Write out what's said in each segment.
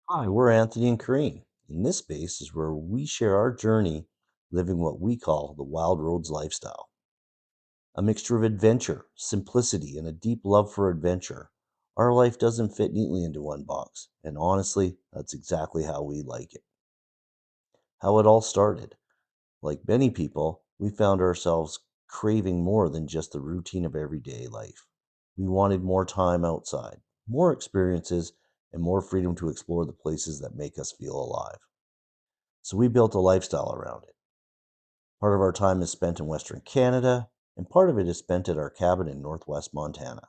Hi, we're Anthony and Corrine. In this space is where we share our journey living what we call the Wild Roads lifestyle. A mixture of adventure, simplicity, and a deep love for adventure. Our life doesn't fit neatly into one box, and honestly, that's exactly how we like it. How it all started. Like many people, we found ourselves craving more than just the routine of everyday life. We wanted more time outside, more experiences, and more freedom to explore the places that make us feel alive. So we built a lifestyle around it. Part of our time is spent in Western Canada, and part of it is spent at our cabin in Northwest Montana.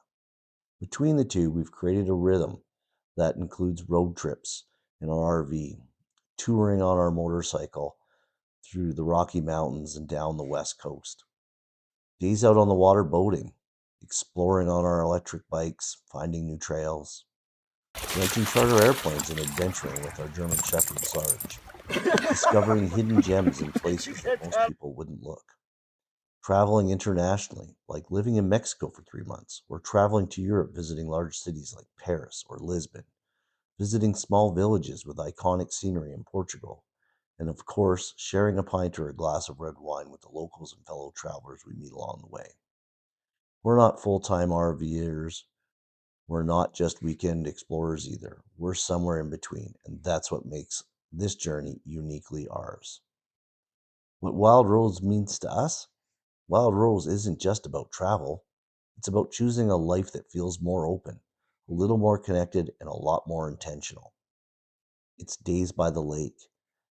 Between the two, we've created a rhythm that includes road trips in our RV, touring on our motorcycle through the Rocky Mountains and down the West Coast, days out on the water boating, exploring on our electric bikes, finding new trails, renting charter airplanes and adventuring with our German Shepherd Sarge, discovering hidden gems in places that most people wouldn't look, traveling internationally, like living in Mexico for 3 months, or traveling to Europe visiting large cities like Paris or Lisbon, visiting small villages with iconic scenery in Portugal, and of course, sharing a pint or a glass of red wine with the locals and fellow travelers we meet along the way. We're not full time RVers. We're not just weekend explorers either. We're somewhere in between, and that's what makes this journey uniquely ours. What Wild Rose means to us? Wild Rose isn't just about travel, it's about choosing a life that feels more open, a little more connected, and a lot more intentional. It's days by the lake,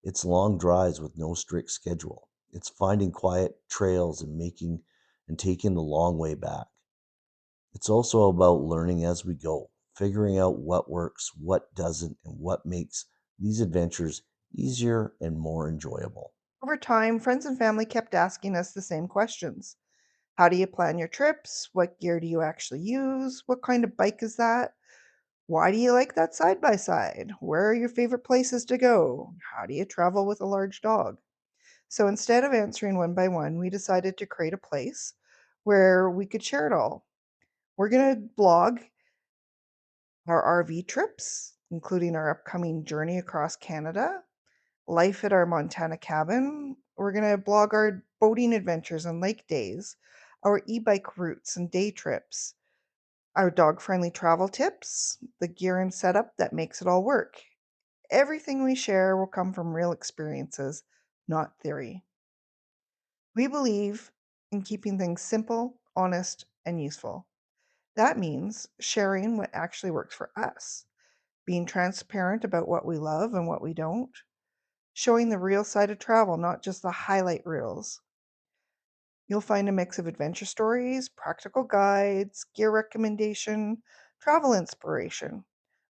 it's long drives with no strict schedule, it's finding quiet trails and making and taking the long way back. It's also about learning as we go, figuring out what works, what doesn't, and what makes these adventures easier and more enjoyable. Over time, friends and family kept asking us the same questions. How do you plan your trips? What gear do you actually use? What kind of bike is that? Why do you like that side by side? Where are your favorite places to go? How do you travel with a large dog? So instead of answering one by one, we decided to create a place where we could share it all. We're going to blog our RV trips, including our upcoming journey across Canada, life at our Montana cabin. We're going to blog our boating adventures and lake days, our e bike routes and day trips, our dog friendly travel tips, the gear and setup that makes it all work. Everything we share will come from real experiences, not theory. We believe in keeping things simple, honest, and useful. That means sharing what actually works for us, being transparent about what we love and what we don't, showing the real side of travel, not just the highlight reels. You'll find a mix of adventure stories, practical guides, gear recommendation, travel inspiration.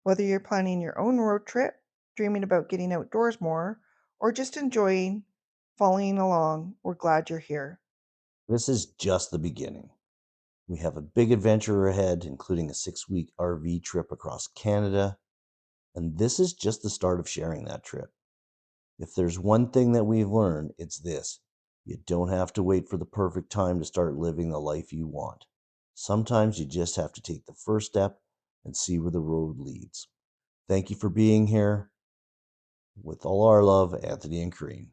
Whether you're planning your own road trip, dreaming about getting outdoors more, or just enjoying following along, we're glad you're here. This is just the beginning. We have a big adventure ahead, including a 6 week RV trip across Canada, and this is just the start of sharing that trip. If there's one thing that we've learned, it's this: you don't have to wait for the perfect time to start living the life you want. Sometimes you just have to take the first step and see where the road leads. Thank you for being here. With all our love, Anthony and Corrine.